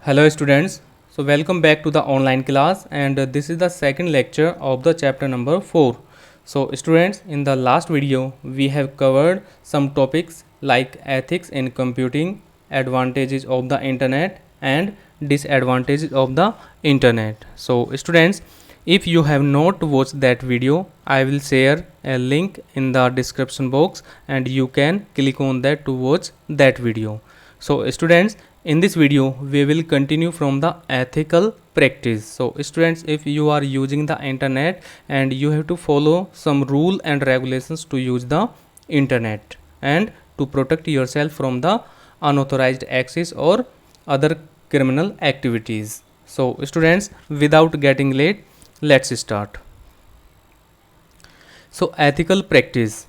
Hello students, so welcome back to the online class and this is the second lecture of the chapter number 4. So students, in the last video we have covered some topics like ethics in computing, advantages of the internet and disadvantages of the internet. So students, if you have not watched that video, I will share a link in the description box and you can click on that to watch that video. So students, in this video we will continue from the ethical practice. So students, if you are using the internet and you have to follow some rule and regulations to use the internet and to protect yourself from the unauthorized access or other criminal activities. So students, without getting late, let's start. So ethical practice.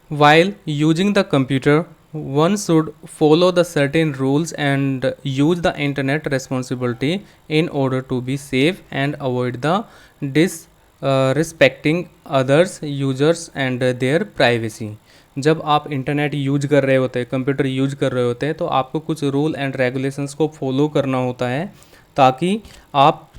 While using the computer, one should follow the certain rules and use the internet responsibility in order to be safe and avoid the disrespecting others users and their privacy. जब आप internet use कर रहे होते हैं, computer use कर रहे होते हैं, तो आपको कुछ रूल एंड रेगुलेशंस को फॉलो करना होता है ताकि आप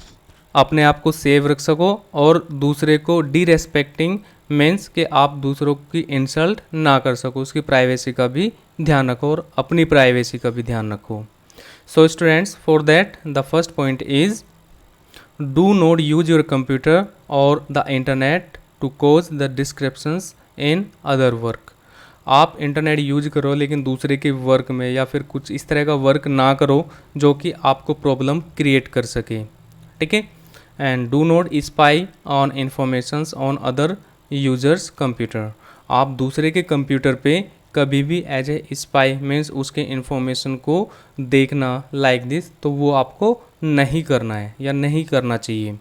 अपने आप को सेव रख सको और दूसरे को डिरेस्पेक्टिंग मीन्स कि आप दूसरों की इंसल्ट ना कर सको, उसकी प्राइवेसी का भी ध्यान रखो और अपनी प्राइवेसी का भी ध्यान रखो. So students, for that the first point is do not use your computer or the internet to cause the descriptions in other work. आप इंटरनेट यूज करो लेकिन दूसरे के वर्क में या फिर कुछ इस तरह का वर्क ना करो जो कि आपको प्रॉब्लम क्रिएट कर सके. ठीक है. And do not spy on informations on other users computer. आप दूसरे के कंप्यूटर पे कभी भी एज ए स्पाई मीन्स उसके इंफॉर्मेशन को देखना लाइक दिस, तो वो आपको नहीं करना है या नहीं करना चाहिए.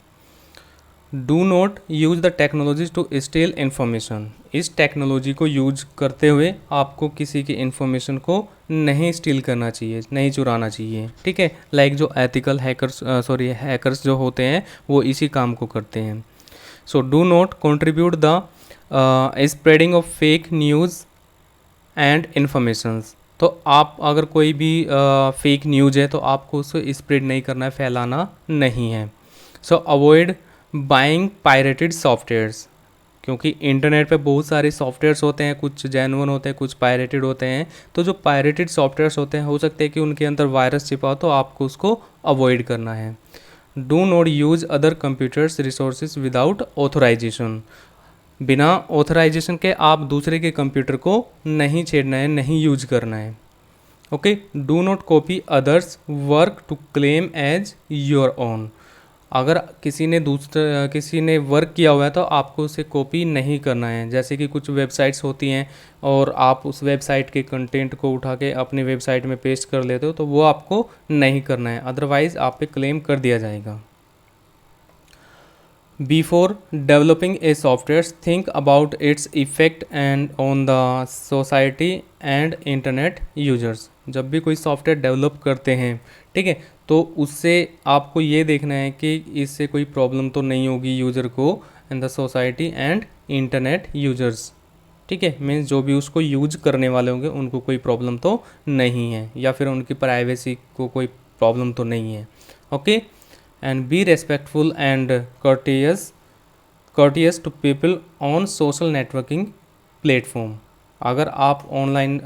Do not use the technologies to steal information. इस टेक्नोलॉजी को यूज करते हुए आपको किसी की इंफॉर्मेशन को नहीं स्टील करना चाहिए, नहीं चुराना चाहिए. ठीक है. लाइक जो एथिकल हैकर्स जो होते हैं वो इसी काम को करते हैं. So do not contribute the spreading of fake news and informations. तो आप अगर कोई भी फेक न्यूज़ है तो आपको उसको स्प्रेड नहीं करना है, फैलाना नहीं है. सो अवॉइड बाइंग पायरेटेड सॉफ्टवेयर्स. क्योंकि इंटरनेट पे बहुत सारे सॉफ्टवेयर्स होते हैं, कुछ जेन्युइन होते हैं, कुछ पायरेटेड होते हैं. तो जो पायरेटेड सॉफ्टवेयर्स होते हैं हो सकते हैं कि उनके अंदर वायरस छिपा हो, तो आपको उसको अवॉइड करना है. Do not use other computers resources without authorisation. बिना ऑथराइजेशन के आप दूसरे के कंप्यूटर को नहीं छेड़ना है, नहीं यूज करना है. Okay. Do not copy others work to claim as your own. अगर किसी ने वर्क किया हुआ है तो आपको उसे कॉपी नहीं करना है. जैसे कि कुछ वेबसाइट्स होती हैं और आप उस वेबसाइट के कंटेंट को उठा के अपनी वेबसाइट में पेस्ट कर लेते हो, तो वो आपको नहीं करना है, अदरवाइज़ आप पे क्लेम कर दिया जाएगा. Before developing a software think about its effect and on the society and internet users. जब भी कोई सॉफ्टवेयर डेवलप करते हैं, ठीक है, तो उससे आपको ये देखना है कि इससे कोई प्रॉब्लम तो नहीं होगी यूज़र को and the society and internet users. ठीक है. मीन्स जो भी उसको यूज करने वाले होंगे उनको कोई प्रॉब्लम तो नहीं है या फिर उनकी प्राइवेसी को कोई प्रॉब्लम तो नहीं है. Okay. And be respectful and courteous to people on social networking platform. अगर आप online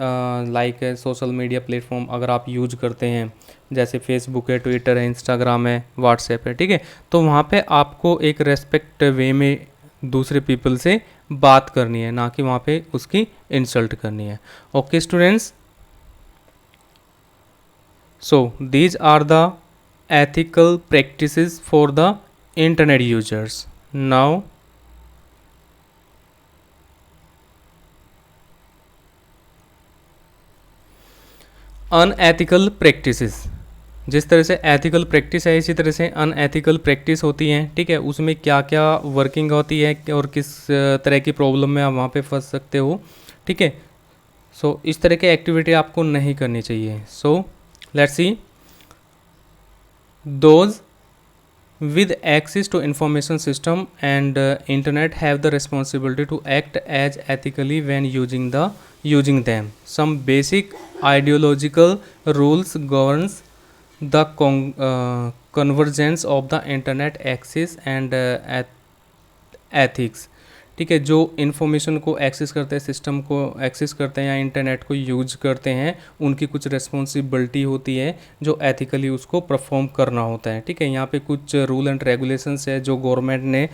like social media platform अगर आप यूज करते हैं, जैसे फेसबुक है, ट्विटर है, इंस्टाग्राम है, व्हाट्सएप है, ठीक है, तो वहाँ पे आपको एक रेस्पेक्ट वे में दूसरे पीपल से बात करनी है, ना कि वहाँ पे उसकी इंसल्ट करनी है. Okay students, so these are the ethical practices for the internet users. Now unethical practices. जिस तरह से एथिकल प्रैक्टिस है इसी तरह से अनएथिकल प्रैक्टिस होती हैं. ठीक है. उसमें क्या क्या वर्किंग होती है और किस तरह की प्रॉब्लम में आप वहाँ पे फंस सकते हो. ठीक है. सो इस तरह की एक्टिविटी आपको नहीं करनी चाहिए. So let's see. Those with access to information system and internet have the responsibility to act as ethically when using them. Some basic ideological rules governs the convergence of the internet access and ethics. ठीक है, जो information को access करते हैं, system को access करते हैं या इंटरनेट को यूज करते हैं, उनकी कुछ रिस्पॉन्सिबिलिटी होती है जो एथिकली उसको परफॉर्म करना होता है। ठीक है, यहाँ पे कुछ रूल एंड रेगुलेशंस है जो गवर्नमेंट ने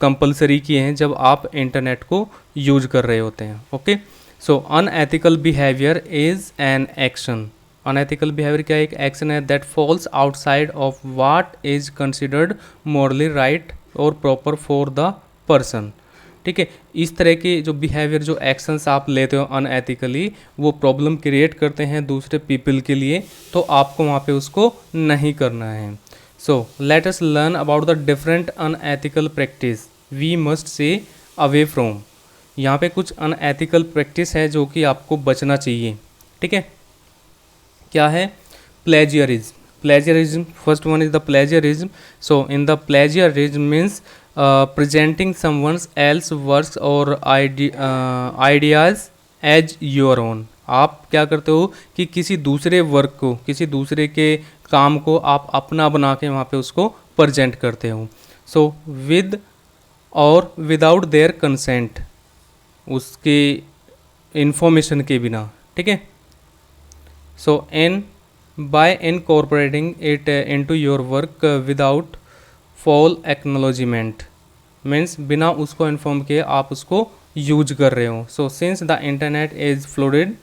कंपलसरी किए हैं जब आप इंटरनेट को यूज कर रहे होते हैं। Okay, so unethical behaviour is an action. Unethical behaviour क्या है? एक एक्शन है that falls outside of what is considered morally right और प्रॉपर फॉर द पर्सन। ठीक है, इस तरह के जो बिहेवियर, जो एक्शंस आप लेते हो अनएथिकली, वो प्रॉब्लम क्रिएट करते हैं दूसरे पीपल के लिए, तो आपको वहाँ पे उसको नहीं करना है। So let us learn about the different unethical practice we must stay away from. यहाँ पे कुछ अनएथिकल प्रैक्टिस है जो कि आपको बचना चाहिए। ठीक है, क्या है? Plagiarism. Plagiarism, first one is the plagiarism. So in the plagiarism means presenting someone else works और ideas as your own। आप क्या करते हो कि किसी दूसरे वर्क को, किसी दूसरे के काम को आप अपना बना के वहाँ पे उसको प्रेजेंट करते हो। So with or without their consent, उसके इंफॉर्मेशन के बिना। ठीक है, so by incorporating it into your work without full acknowledgement, means बिना उसको इन्फॉर्म किए आप उसको यूज कर रहे हो। So since the internet is flooded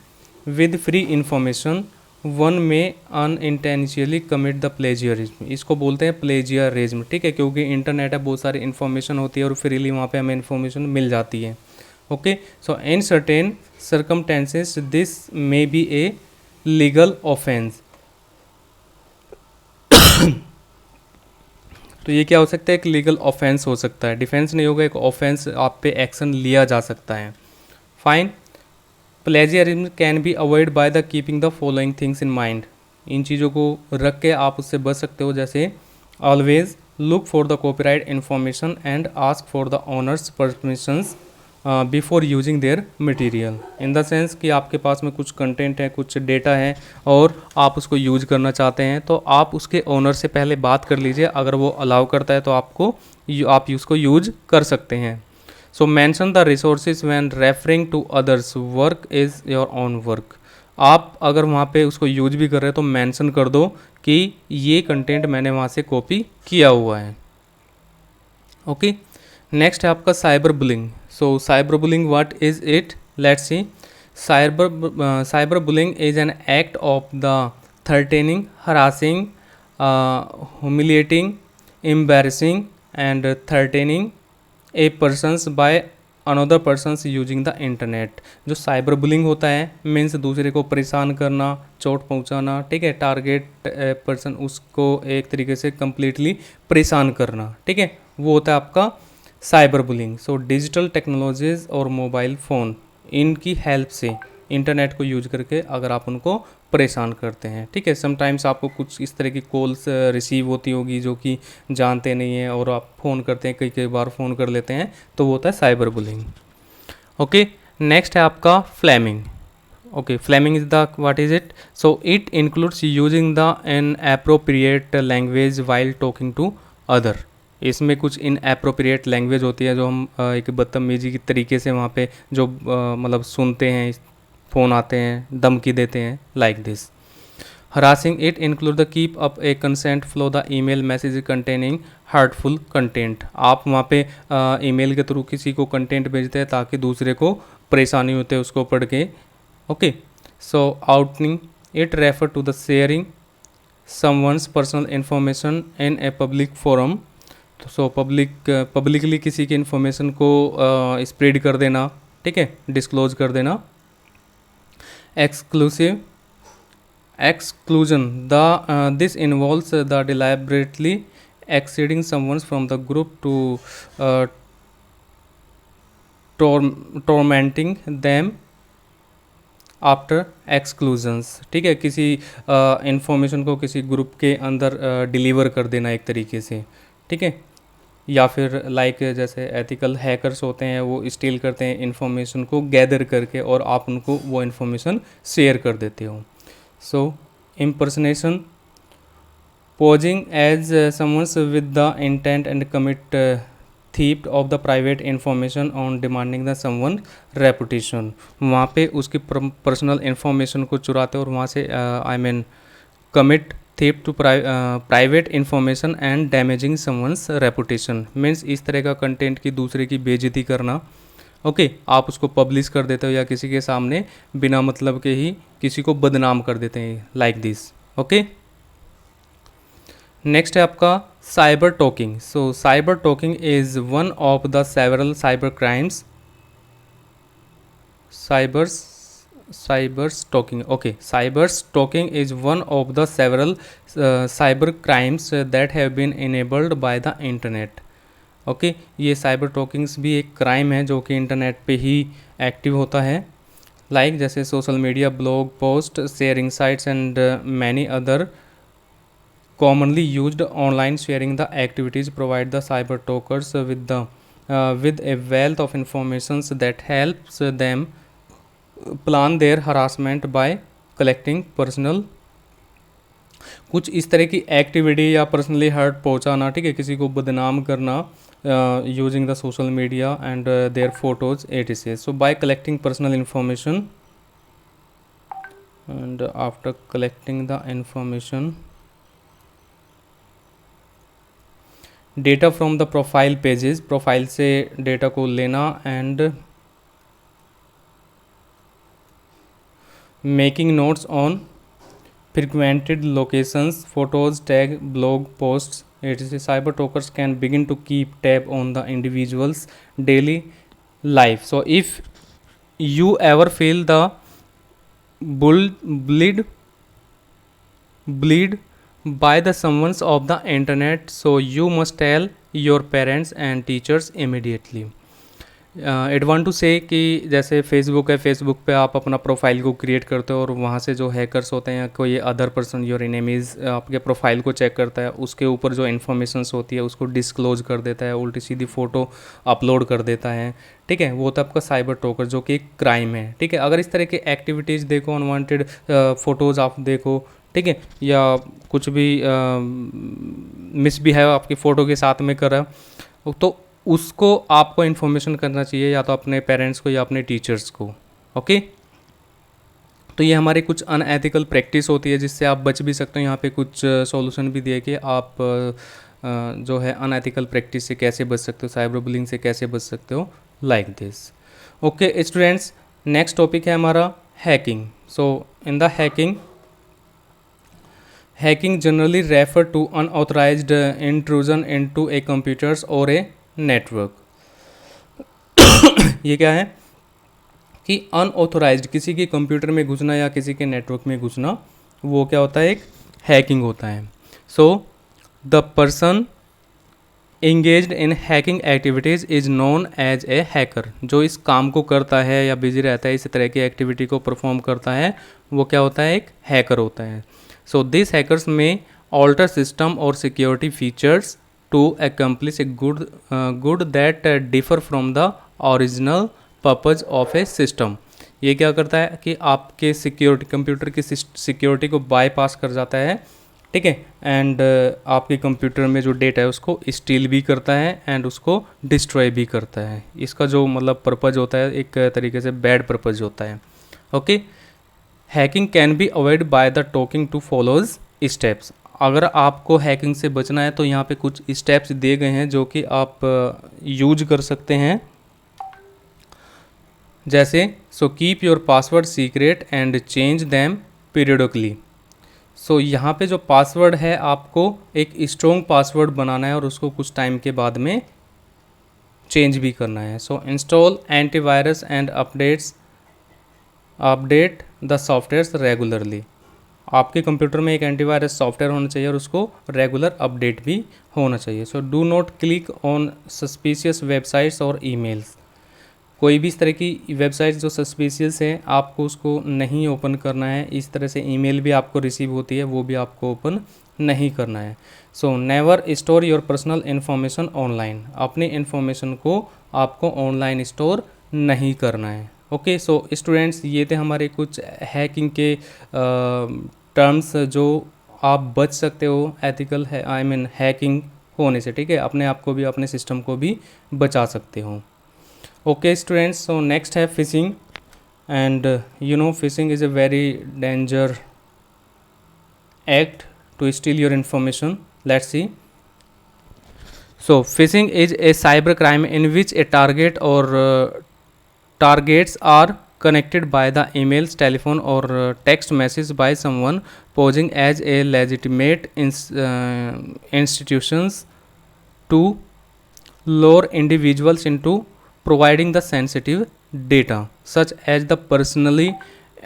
with free information one may unintentionally commit the plagiarism. इसको बोलते हैं प्लेजियरिज्म। ठीक है, क्योंकि इंटरनेट है, बहुत सारी इन्फॉर्मेशन होती है और फ्रीली वहाँ पे हमें इन्फॉर्मेशन मिल जाती है। Okay, so in certain circumstances this may be a legal offence. तो ये क्या हो सकता है? एक लीगल ऑफेंस हो सकता है, डिफेंस नहीं होगा, एक ऑफेंस, आप पे एक्शन लिया जा सकता है। Fine, plagiarism can be avoid by the keeping the following things in mind. इन चीज़ों को रख के आप उससे बच सकते हो, जैसे always look for the copyright information and ask for the owners permissions before using their material. In the sense कि आपके पास में कुछ कंटेंट है, कुछ डेटा है और आप उसको यूज करना चाहते हैं, तो आप उसके ओनर से पहले बात कर लीजिए। अगर वो अलाउ करता है तो आप उसको यूज कर सकते हैं। So mention the resources when referring to others, work is your own work. आप अगर वहाँ पे उसको यूज भी कर रहे हैं तो मैंशन कर दो कि ये कंटेंट मैंने वहाँ से कॉपी किया हुआ है। ओके, नेक्स्ट है आपका cyber bullying. So cyber bullying, what is it? Let's see. Cyber bullying is an act of the threatening, harassing, humiliating, embarrassing and threatening A persons by another persons using the internet. जो cyber bullying होता है means दूसरे को परेशान करना, चोट पहुंचाना। ठीक है, टारगेट पर्सन, उसको एक तरीके से कम्प्लीटली परेशान करना। ठीक है, वो होता है आपका cyber bullying. So digital technologies और मोबाइल फ़ोन, इनकी हेल्प से, इंटरनेट को यूज करके अगर आप उनको परेशान करते हैं। ठीक है, समटाइम्स आपको कुछ इस तरह की कॉल्स रिसीव होती होगी जो कि जानते नहीं हैं और आप फ़ोन करते हैं, कई कई बार फ़ोन कर लेते हैं, तो वो होता है साइबर बुलिंग। ओके, नेक्स्ट है आपका flaming. Okay, flaming is the what is it? So it includes using the inappropriate language while talking to other. इसमें कुछ इनएप्रोप्रिएट लैंग्वेज होती है जो हम एक बदतमीजी की तरीके से वहाँ पे जो मतलब सुनते हैं, फ़ोन आते हैं, धमकी देते हैं, like this. Harassing, it include the keep up A consent flow the email message containing heartful content. आप वहाँ पे ईमेल के थ्रू किसी को कंटेंट भेजते हैं ताकि दूसरे को परेशानी होते है उसको पढ़ के। Okay, so outing, it refer to the sharing someone's personal information in a public forum. So publicly किसी की इन्फॉर्मेशन को स्प्रेड कर देना। ठीक है, डिस्क्लोज कर देना। Exclusive exclusion, this involves the deliberately exceeding someone from the group to tormenting them after exclusions. ठीक है, किसी इंफॉर्मेशन को किसी ग्रुप के अंदर डिलीवर कर देना एक तरीके से। ठीक है, या फिर लाइक जैसे एथिकल हैकर्स होते हैं, वो स्टील करते हैं इन्फॉर्मेशन को गैदर करके और आप उनको वो इन्फॉर्मेशन शेयर कर देते हो। सो impersonation, posing as someone with the intent and commit theft of the private information on demanding the someone reputation। वहाँ पे उसकी पर्सनल इंफॉर्मेशन को चुराते और वहाँ से I mean commit theft to private information and damaging someone's reputation. Means इस तरह का कंटेंट की दूसरे की बेइज्जती करना। ओके आप उसको पब्लिश कर देते हो या किसी के सामने बिना मतलब के ही किसी को बदनाम कर देते हैं, लाइक दिस। ओके नेक्स्ट है आपका cyber talking. So cyber talking is one of the several cyber crimes. cyber stalking, okay, cyber stalking is one of the several cyber crimes that have been enabled by the internet। Okay ये cyber टॉकिंग्स भी एक crime है जो कि internet पे ही active होता है, like जैसे social media, blog post, sharing sites and many other commonly used online sharing the activities provide the cyber talkers with a wealth of information that helps them plan their harassment by collecting personal। कुछ इस तरह की activity या personally hurt पहुंचाना, ठीक है, किसी को बदनाम करना using the social media and their photos etc। So by collecting personal information and after collecting the information data from the profile pages, profile से डेटा को लेना and making notes on frequented locations, photos, tag, blog posts etc। Cyber stalkers can begin to keep tab on the individuals daily life. So if you ever feel the bleed by the someone's of the internet, so you must tell your parents and teachers immediately। It want to say कि जैसे Facebook है, Facebook पे आप अपना profile को create करते हो और वहाँ से जो हैकर्स होते हैं या कोई अदर पर्सन योर एनिमीज़ आपके प्रोफाइल को चेक करता है, उसके ऊपर जो इन्फॉर्मेशंस होती है उसको डिस्क्लोज कर देता है, उल्टी सीधी फ़ोटो अपलोड कर देता है, ठीक है, वो तो आपका साइबर टॉकर जो कि एक क्राइम है, ठीक है। अगर इस तरह की एक्टिविटीज़ देखो, अनवांटेड फ़ोटोज़ आप देखो, ठीक है, या कुछ भी मिसबिहेव आपकी फ़ोटो के साथ में करा, तो उसको आपको इन्फॉर्मेशन करना चाहिए या तो अपने पेरेंट्स को या अपने टीचर्स को। ओके, तो ये हमारे कुछ अनएथिकल प्रैक्टिस होती है जिससे आप बच भी सकते हो। यहाँ पे कुछ सॉल्यूशन भी दिए कि आप जो है अनएथिकल प्रैक्टिस से कैसे बच सकते हो, साइबर बुलिंग से कैसे बच सकते हो, like this. Okay students, next topic है हमारा hacking. So in the hacking generally refer to unauthorised intrusion into a computers और ए नेटवर्क। ये क्या है कि अनऑथोराइज्ड किसी के कंप्यूटर में घुसना या किसी के नेटवर्क में घुसना, वो क्या होता है, एक हैकिंग होता है। So the person engaged in hacking activities is known as a hacker. जो इस काम को करता है या बिजी रहता है, इस तरह की एक्टिविटी को परफॉर्म करता है, वो क्या होता है, एक हैकर होता है। सो दिस हैकर्स में ऑल्टर सिस्टम और security features to accomplish a good that differ from the original purpose of a system। ये क्या करता है कि आपके सिक्योरिटी, कंप्यूटर की सिक्योरिटी को बाईपास कर जाता है, ठीक है, एंड आपके कंप्यूटर में जो डेटा है उसको स्टील भी करता है एंड उसको डिस्ट्रॉय भी करता है। इसका जो मतलब पर्पज़ होता है एक तरीके से बैड पर्पज़ होता है। Okay, hacking can be avoid by the talking two follows steps. अगर आपको हैकिंग से बचना है तो यहाँ पे कुछ स्टेप्स दिए गए हैं जो कि आप यूज कर सकते हैं, जैसे so keep your password secret and change them periodically. So यहाँ पे जो पासवर्ड है आपको एक स्ट्रॉन्ग पासवर्ड बनाना है और उसको कुछ टाइम के बाद में चेंज भी करना है। So install antivirus and update the softwares regularly. आपके कंप्यूटर में एक एंटीवायरस सॉफ्टवेयर होना चाहिए और उसको रेगुलर अपडेट भी होना चाहिए। So do not click on suspicious websites और ईमेल्स। कोई भी इस तरह की वेबसाइट्स जो सस्पिशियस है आपको उसको नहीं ओपन करना है। इस तरह से ईमेल भी आपको रिसीव होती है, वो भी आपको ओपन नहीं करना है। So never store your personal information online. अपनी इन्फॉर्मेशन को आपको ऑनलाइन स्टोर नहीं करना है। ओके, सो स्टूडेंट्स, ये थे हमारे कुछ हैकिंग के टर्म्स जो आप बच सकते हो एथिकल है, आई मीन हैकिंग होने से, ठीक है, अपने आप को भी अपने सिस्टम को भी बचा सकते हो। ओके स्टूडेंट्स, सो नेक्स्ट है fishing, and you know fishing is a very danger act to steal your information. Let's see. So phishing is a cyber crime in which a target or targets are connected by the emails, telephone or text message by someone posing as a legitimate institutions to lure individuals into providing the sensitive data such as the personally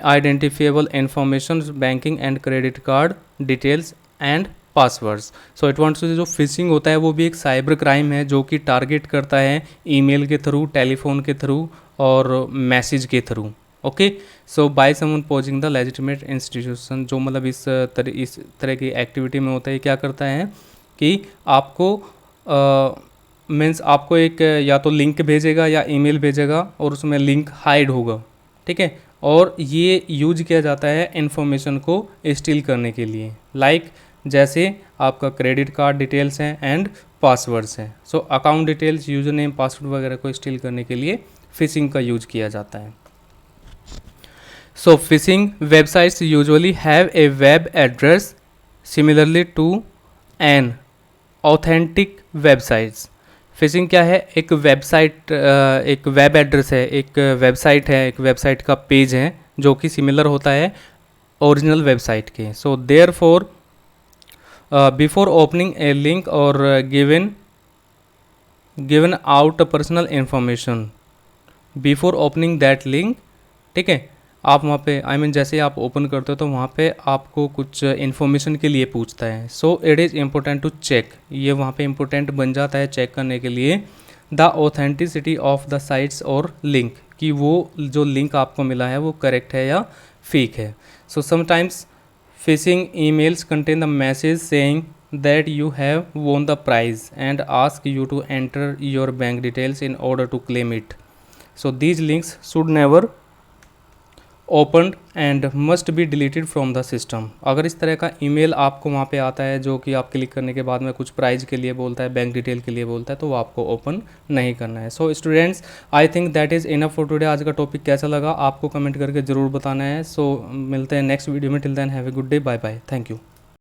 identifiable information, banking and credit card details and passwords. So advance जो fishing होता है वो भी एक cyber crime है जो कि target करता है ईमेल के थ्रू, टेलीफोन के थ्रू और मैसेज के through. Okay, so by someone posing the legitimate institution, जो मतलब इस तरह की एक्टिविटी में होता है, क्या करता है कि आपको मीन्स आपको एक या तो लिंक भेजेगा या ईमेल भेजेगा और उसमें लिंक हाइड होगा, ठीक है, और ये यूज किया जाता है इन्फॉर्मेशन को स्टील करने के लिए, लाइक जैसे आपका क्रेडिट कार्ड डिटेल्स हैं एंड पासवर्ड्स हैं। So account details, user name, password वगैरह को स्टील करने के लिए फिशिंग का यूज किया जाता है। So phishing websites usually have a web address similarly to an authentic websites. Phishing क्या है? एक वेबसाइट, एक वेब एड्रेस है, एक वेबसाइट है, एक वेबसाइट का पेज है जो कि सिमिलर होता है ओरिजिनल वेबसाइट के। So therefore before opening a link or given out personal information before opening that link, ठीक है, आप वहाँ पे आई मीन जैसे आप ओपन करते हो तो वहाँ पे आपको कुछ इन्फॉर्मेशन के लिए पूछता है। So it is important to check, ये वहाँ पे इम्पोर्टेंट बन जाता है चेक करने के लिए the authenticity of the sites और लिंक, कि वो जो लिंक आपको मिला है वो करेक्ट है या फेक है। So sometimes fishing emails contain the message saying that you have won the prize and ask you to enter your bank details in order to claim it. So these links should never opened and must be deleted from the system. अगर इस तरह का email आपको वहाँ पे आता है जो कि आप क्लिक करने के बाद में कुछ प्राइज के लिए बोलता है, बैंक डिटेल के लिए बोलता है, तो वो आपको ओपन नहीं करना है। So students, I think that is enough for today. आज का टॉपिक कैसा लगा आपको कमेंट करके ज़रूर बताना है। सो मिलते हैं नेक्स्ट वीडियो में। Till then have a good day, bye bye, thank you.